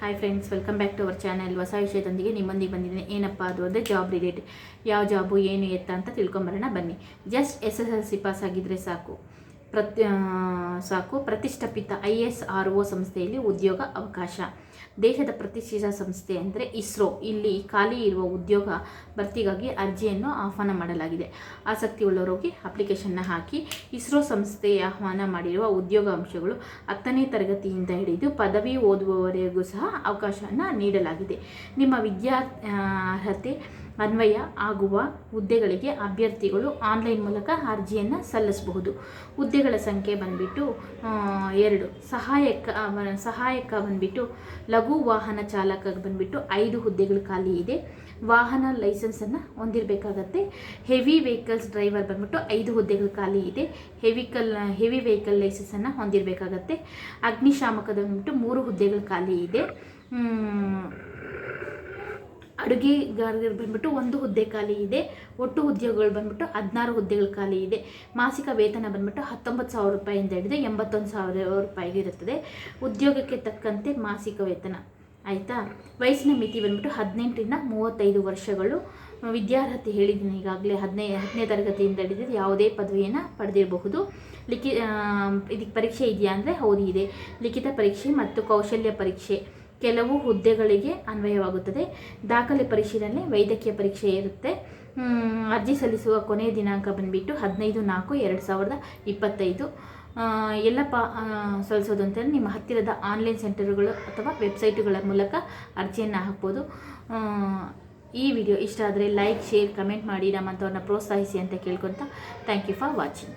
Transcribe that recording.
Hi friends, welcome back to our channel. ಹೊಸ ವಿಷಯದೊಂದಿಗೆ ನಿಮ್ಮೊಂದಿಗೆ ಬಂದಿದ್ದೀನಿ. ಏನಪ್ಪ ಅದು ಅಂದರೆ ಜಾಬ್ ರಿಲೇಟೆಡ್. ಯಾವ ಜಾಬು ಏನು ಎತ್ತ ಅಂತ ತಿಳ್ಕೊಂಬರೋಣ ಬನ್ನಿ. ಜಸ್ಟ್ SSLC ಪಾಸ್ ಆಗಿದ್ದರೆ ಸಾಕು. ಪ್ರತಿಷ್ಠಾಪಿತ ISRO ಸಂಸ್ಥೆಯಲ್ಲಿ ಉದ್ಯೋಗ ಅವಕಾಶ. ದೇಶದ ಪ್ರತಿಷ್ಠಿತ ಸಂಸ್ಥೆ ಅಂದರೆ ಇಸ್ರೋ. ಇಲ್ಲಿ ಖಾಲಿ ಇರುವ ಉದ್ಯೋಗ ಭರ್ತಿಗಾಗಿ ಅರ್ಜಿಯನ್ನು ಆಹ್ವಾನ ಮಾಡಲಾಗಿದೆ. ಆಸಕ್ತಿ ಉಳ್ಳವರಿಗೆ ಅಪ್ಲಿಕೇಶನ್ನ ಹಾಕಿ. ಇಸ್ರೋ ಸಂಸ್ಥೆ ಆಹ್ವಾನ ಮಾಡಿರುವ ಉದ್ಯೋಗಾಂಶಗಳು 10ನೇ ತರಗತಿಯಿಂದ ಹಿಡಿದು ಪದವಿ ಓದುವವರೆಗೂ ಸಹ ಅವಕಾಶವನ್ನು ನೀಡಲಾಗಿದೆ. ನಿಮ್ಮ ಅರ್ಹತೆ ಅನ್ವಯ ಆಗುವ ಹುದ್ದೆಗಳಿಗೆ ಅಭ್ಯರ್ಥಿಗಳು ಆನ್ಲೈನ್ ಮೂಲಕ ಅರ್ಜಿಯನ್ನು ಸಲ್ಲಿಸಬಹುದು. ಹುದ್ದೆಗಳ ಸಂಖ್ಯೆ ಬಂದುಬಿಟ್ಟು 2. ಸಹಾಯಕ ಬಂದುಬಿಟ್ಟು ಲಘು ವಾಹನ ಚಾಲಕ ಬಂದುಬಿಟ್ಟು 5 ಹುದ್ದೆಗಳು ಖಾಲಿ ಇದೆ. ವಾಹನ ಲೈಸೆನ್ಸನ್ನು ಹೊಂದಿರಬೇಕಾಗತ್ತೆ. ಹೆವಿ ವೆಹಿಕಲ್ಸ್ ಡ್ರೈವರ್ ಬಂದುಬಿಟ್ಟು 5 ಹುದ್ದೆಗಳು ಖಾಲಿ ಇದೆ. Heavy vehicle ಲೈಸೆನ್ಸನ್ನು ಹೊಂದಿರಬೇಕಾಗತ್ತೆ. ಅಗ್ನಿಶಾಮಕದ ಬಂದುಬಿಟ್ಟು 3 ಹುದ್ದೆಗಳು ಖಾಲಿ ಇದೆ. ಅಡುಗೆಗಾರರು ಬಂದ್ಬಿಟ್ಟು 1 ಹುದ್ದೆ ಖಾಲಿ ಇದೆ. ಒಟ್ಟು ಉದ್ಯೋಗಗಳು ಬಂದ್ಬಿಟ್ಟು 16 ಹುದ್ದೆಗಳು ಖಾಲಿ ಇದೆ. ಮಾಸಿಕ ವೇತನ ಬಂದ್ಬಿಟ್ಟು 19,000 ರೂಪಾಯಿಂದ ಹಿಡಿದು 81,000 ರೂಪಾಯಿಗೆ ಇರುತ್ತದೆ. ಉದ್ಯೋಗಕ್ಕೆ ತಕ್ಕಂತೆ ಮಾಸಿಕ ವೇತನ. ಆಯಿತಾ. ವಯಸ್ಸಿನ ಮಿತಿ ಬಂದ್ಬಿಟ್ಟು 18ರಿಂದ 35 ವರ್ಷಗಳು. ವಿದ್ಯಾರ್ಹತೆ ಹೇಳಿದ್ದೀನಿ ಈಗಾಗಲೇ. 10ನೇ ತರಗತಿಯಿಂದ ಹಿಡಿದು ಯಾವುದೇ ಪದವಿಯನ್ನು ಪಡೆದಿರಬಹುದು. ಇದಕ್ಕೆ ಪರೀಕ್ಷೆ ಇದೆಯಾ ಅಂದರೆ ಹೌದು ಇದೆ. ಲಿಖಿತ ಪರೀಕ್ಷೆ ಮತ್ತು ಕೌಶಲ್ಯ ಪರೀಕ್ಷೆ ಕೆಲವು ಹುದ್ದೆಗಳಿಗೆ ಅನ್ವಯವಾಗುತ್ತದೆ. ದಾಖಲೆ ಪರಿಶೀಲನೆ, ವೈದ್ಯಕೀಯ ಪರೀಕ್ಷೆ ಇರುತ್ತೆ. ಅರ್ಜಿ ಸಲ್ಲಿಸುವ ಕೊನೆಯ ದಿನಾಂಕ ಬಂದುಬಿಟ್ಟು 15/4/2025. ಸಲ್ಲಿಸೋದು ಅಂತಂದರೆ ನಿಮ್ಮ ಹತ್ತಿರದ ಆನ್ಲೈನ್ ಸೆಂಟರ್ಗಳು ಅಥವಾ ವೆಬ್ಸೈಟುಗಳ ಮೂಲಕ ಅರ್ಜಿಯನ್ನು ಹಾಕ್ಬೋದು. ಈ ವಿಡಿಯೋ ಇಷ್ಟ ಆದರೆ ಲೈಕ್, ಶೇರ್, ಕಮೆಂಟ್ ಮಾಡಿ ನಮ್ಮಂಥವ್ರನ್ನ ಪ್ರೋತ್ಸಾಹಿಸಿ ಅಂತ ಕೇಳ್ಕೊತ ಥ್ಯಾಂಕ್ ಯು ಫಾರ್ ವಾಚಿಂಗ್.